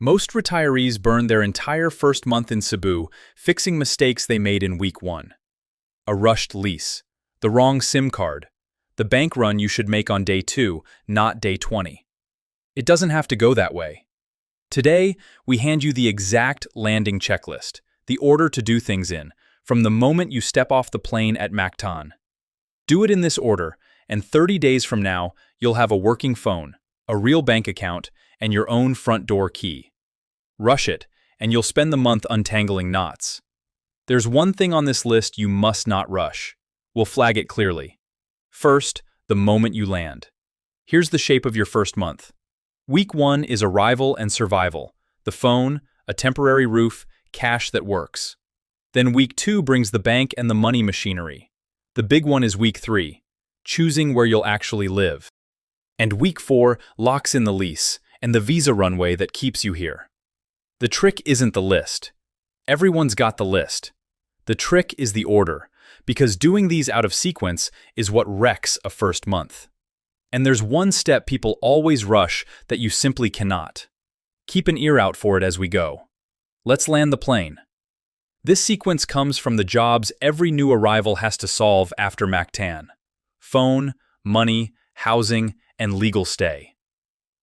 Most retirees burn their entire first month in Cebu fixing mistakes they made in week 1. A rushed lease, the wrong SIM card, the bank run you should make on day 2, not day 20. It doesn't have to go that way. Today, we hand you the exact landing checklist, the order to do things in, from the moment you step off the plane at Mactan. Do it in this order, and 30 days from now, you'll have a working phone, a real bank account, and your own front door key. Rush it, and you'll spend the month untangling knots. There's one thing on this list you must not rush. We'll flag it clearly. First, the moment you land. Here's the shape of your first month. Week 1 is arrival and survival, the phone, a temporary roof, cash that works. Then week 2 brings the bank and the money machinery. The big one is week 3, choosing where you'll actually live. And week 4 locks in the lease and the visa runway that keeps you here. The trick isn't the list. Everyone's got the list. The trick is the order, because doing these out of sequence is what wrecks a first month. And there's one step people always rush that you simply cannot. Keep an ear out for it as we go. Let's land the plane. This sequence comes from the jobs every new arrival has to solve after Mactan: phone, money, housing, and legal stay.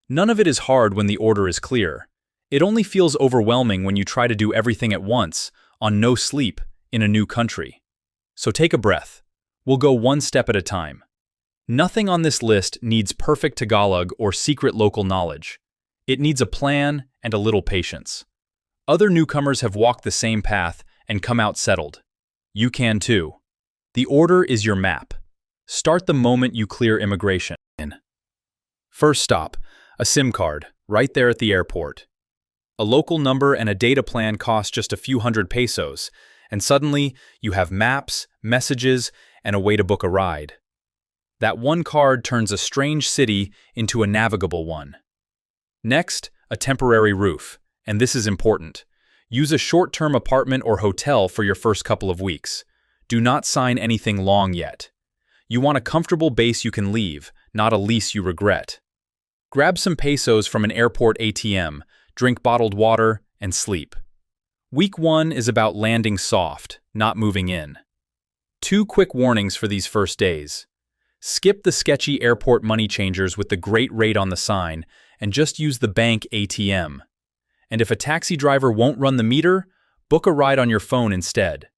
None of it is hard when the order is clear. It only feels overwhelming when you try to do everything at once, on no sleep, in a new country. So take a breath. We'll go one step at a time. Nothing on this list needs perfect Tagalog or secret local knowledge. It needs a plan and a little patience. Other newcomers have walked the same path and come out settled. You can too. The order is your map. Start the moment you clear immigration. First stop, a SIM card, right there at the airport. A local number and a data plan cost just a few hundred pesos, and suddenly you have maps, messages, and a way to book a ride. That one card turns a strange city into a navigable one. Next, a temporary roof, and this is important. Use a short-term apartment or hotel for your first couple of weeks. Do not sign anything long yet. You want a comfortable base you can leave, not a lease you regret. Grab some pesos from an airport ATM, drink bottled water, and sleep. Week 1 is about landing soft, not moving in. 2 quick warnings for these first days. Skip the sketchy airport money changers with the great rate on the sign, and just use the bank ATM. And if a taxi driver won't run the meter, book a ride on your phone instead.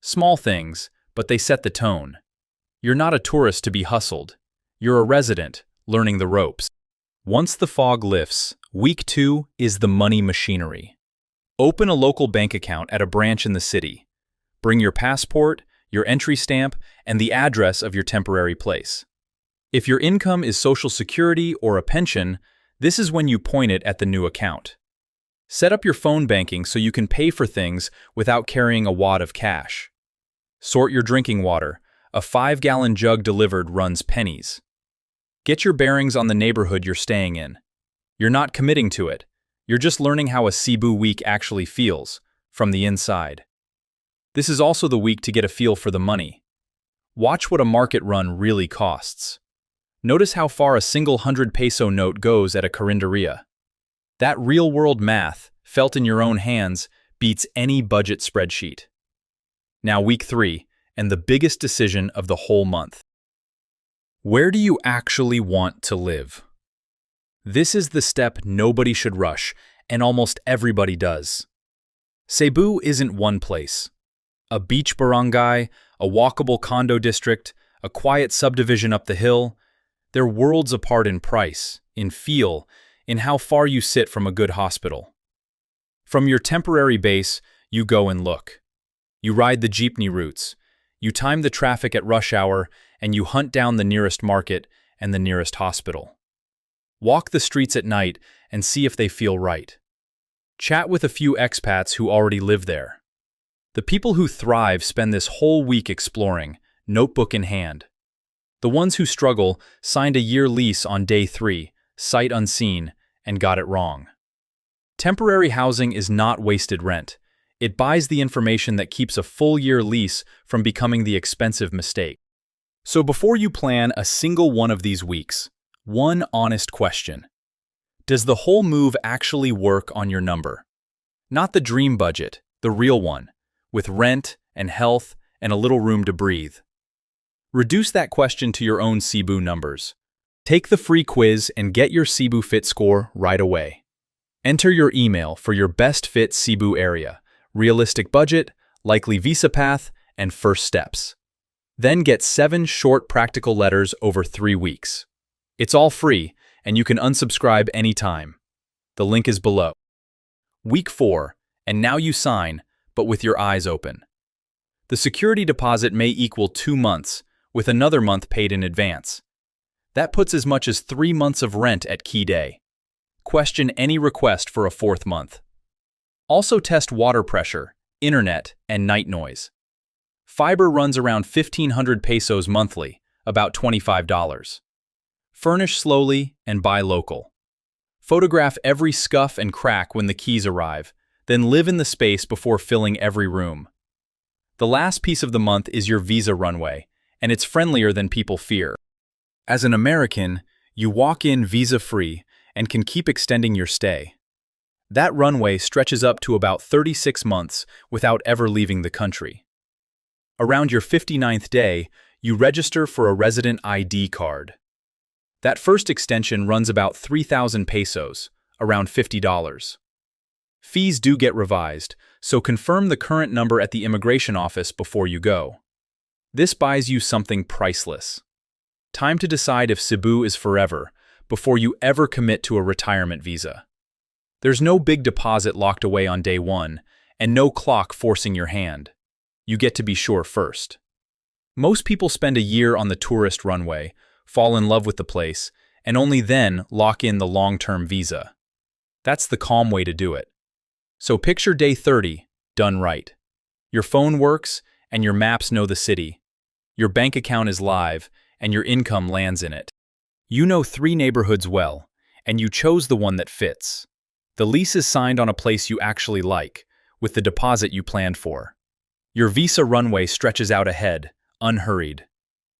Small things, but they set the tone. You're not a tourist to be hustled. You're a resident, learning the ropes. Once the fog lifts, week 2 is the money machinery. Open a local bank account at a branch in the city. Bring your passport, your entry stamp, and the address of your temporary place. If your income is Social Security or a pension, this is when you point it at the new account. Set up your phone banking so you can pay for things without carrying a wad of cash. Sort your drinking water. A 5-gallon jug delivered runs pennies. Get your bearings on the neighborhood you're staying in. You're not committing to it. You're just learning how a Cebu week actually feels, from the inside. This is also the week to get a feel for the money. Watch what a market run really costs. Notice how far a single 100-peso note goes at a carinderia. That real-world math, felt in your own hands, beats any budget spreadsheet. Now week 3, and the biggest decision of the whole month. Where do you actually want to live? This is the step nobody should rush, and almost everybody does. Cebu isn't one place. A beach barangay, a walkable condo district, a quiet subdivision up the hill, they're worlds apart in price, in feel, in how far you sit from a good hospital. From your temporary base, you go and look. You ride the jeepney routes. You time the traffic at rush hour, and you hunt down the nearest market and the nearest hospital. Walk the streets at night and see if they feel right. Chat with a few expats who already live there. The people who thrive spend this whole week exploring, notebook in hand. The ones who struggle signed a year lease on day 3, sight unseen, and got it wrong. Temporary housing is not wasted rent. It buys the information that keeps a full-year lease from becoming the expensive mistake. So before you plan a single one of these weeks, one honest question. Does the whole move actually work on your number? Not the dream budget, the real one, with rent and health and a little room to breathe. Reduce that question to your own Cebu numbers. Take the free quiz and get your Cebu Fit score right away. Enter your email for your best fit Cebu area, realistic budget, likely visa path, and first steps. Then get 7 short practical letters over 3 weeks. It's all free, and you can unsubscribe anytime. The link is below. Week 4, and now you sign, but with your eyes open. The security deposit may equal 2 months, with another month paid in advance. That puts as much as 3 months of rent at key day. Question any request for a 4th month. Also test water pressure, internet, and night noise. Fiber runs around 1,500 pesos monthly, about $25. Furnish slowly and buy local. Photograph every scuff and crack when the keys arrive, then live in the space before filling every room. The last piece of the month is your visa runway, and it's friendlier than people fear. As an American, you walk in visa-free and can keep extending your stay. That runway stretches up to about 36 months without ever leaving the country. Around your 59th day, you register for a resident ID card. That first extension runs about 3,000 pesos, around $50. Fees do get revised, so confirm the current number at the immigration office before you go. This buys you something priceless. Time to decide if Cebu is forever before you ever commit to a retirement visa. There's no big deposit locked away on day 1, and no clock forcing your hand. You get to be sure first. Most people spend a year on the tourist runway, fall in love with the place, and only then lock in the long-term visa. That's the calm way to do it. So picture day 30, done right. Your phone works, and your maps know the city. Your bank account is live, and your income lands in it. You know 3 neighborhoods well, and you chose the one that fits. The lease is signed on a place you actually like, with the deposit you planned for. Your visa runway stretches out ahead, unhurried.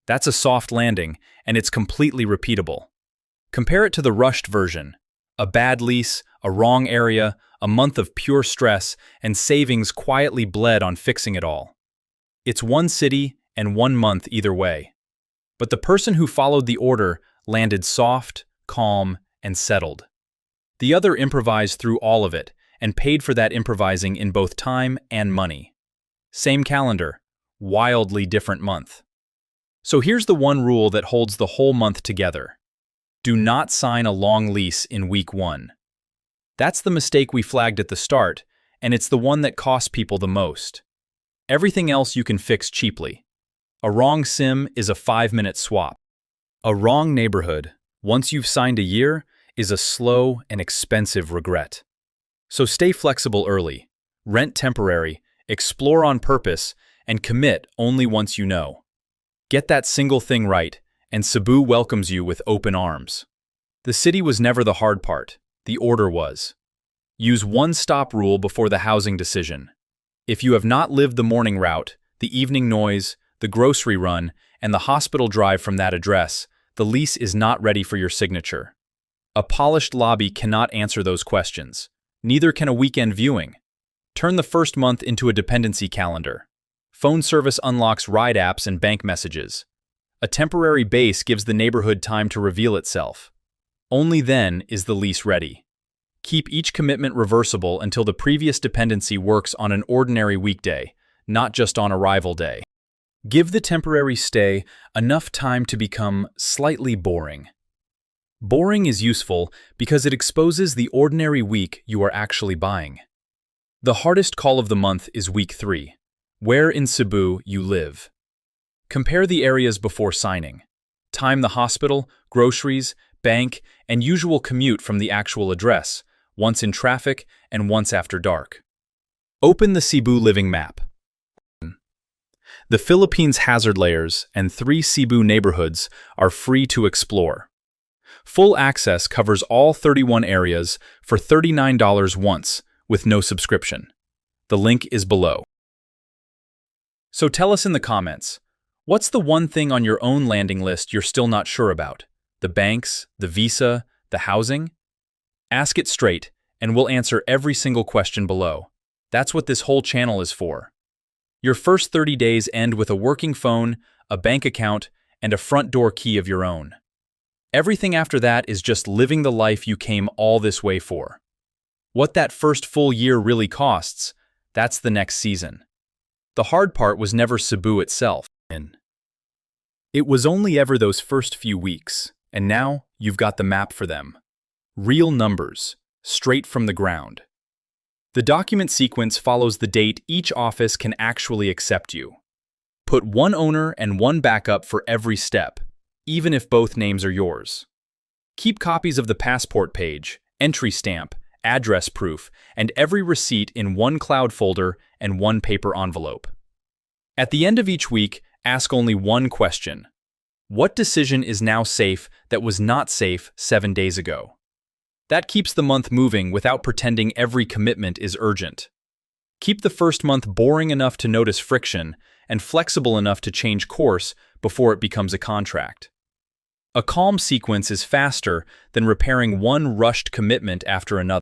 That's a soft landing, and it's completely repeatable. Compare it to the rushed version. A bad lease, a wrong area, a month of pure stress, and savings quietly bled on fixing it all. It's 1 city and 1 month either way. But the person who followed the order landed soft, calm, and settled. The other improvised through all of it and paid for that improvising in both time and money. Same calendar, wildly different month. So here's the one rule that holds the whole month together. Do not sign a long lease in week 1. That's the mistake we flagged at the start, and it's the one that costs people the most. Everything else you can fix cheaply. A wrong SIM is a 5-minute swap. A wrong neighborhood, once you've signed a year, is a slow and expensive regret. So stay flexible early, rent temporary, explore on purpose, and commit only once you know. Get that single thing right, and Cebu welcomes you with open arms. The city was never the hard part, the order was. Use one-stop rule before the housing decision. If you have not lived the morning route, the evening noise, the grocery run, and the hospital drive from that address, the lease is not ready for your signature. A polished lobby cannot answer those questions. Neither can a weekend viewing. Turn the first month into a dependency calendar. Phone service unlocks ride apps and bank messages. A temporary base gives the neighborhood time to reveal itself. Only then is the lease ready. Keep each commitment reversible until the previous dependency works on an ordinary weekday, not just on arrival day. Give the temporary stay enough time to become slightly boring. Boring is useful because it exposes the ordinary week you are actually buying. The hardest call of the month is week 3, where in Cebu you live. Compare the areas before signing. Time the hospital, groceries, bank, and usual commute from the actual address, once in traffic and once after dark. Open the Cebu Living Map. The Philippines hazard layers and 3 Cebu neighborhoods are free to explore. Full access covers all 31 areas for $39 once, with no subscription. The link is below. So tell us in the comments, what's the one thing on your own landing list you're still not sure about? The banks, the visa, the housing? Ask it straight, and we'll answer every single question below. That's what this whole channel is for. Your first 30 days end with a working phone, a bank account, and a front door key of your own. Everything after that is just living the life you came all this way for. What that first full year really costs, that's the next season. The hard part was never Cebu itself. It was only ever those first few weeks, and now you've got the map for them. Real numbers, straight from the ground. The document sequence follows the date each office can actually accept you. Put one owner and one backup for every step, even if both names are yours. Keep copies of the passport page, entry stamp, address proof, and every receipt in one cloud folder and one paper envelope. At the end of each week, ask only one question. What decision is now safe that was not safe 7 days ago? That keeps the month moving without pretending every commitment is urgent. Keep the first month boring enough to notice friction and flexible enough to change course before it becomes a contract. A calm sequence is faster than repairing one rushed commitment after another.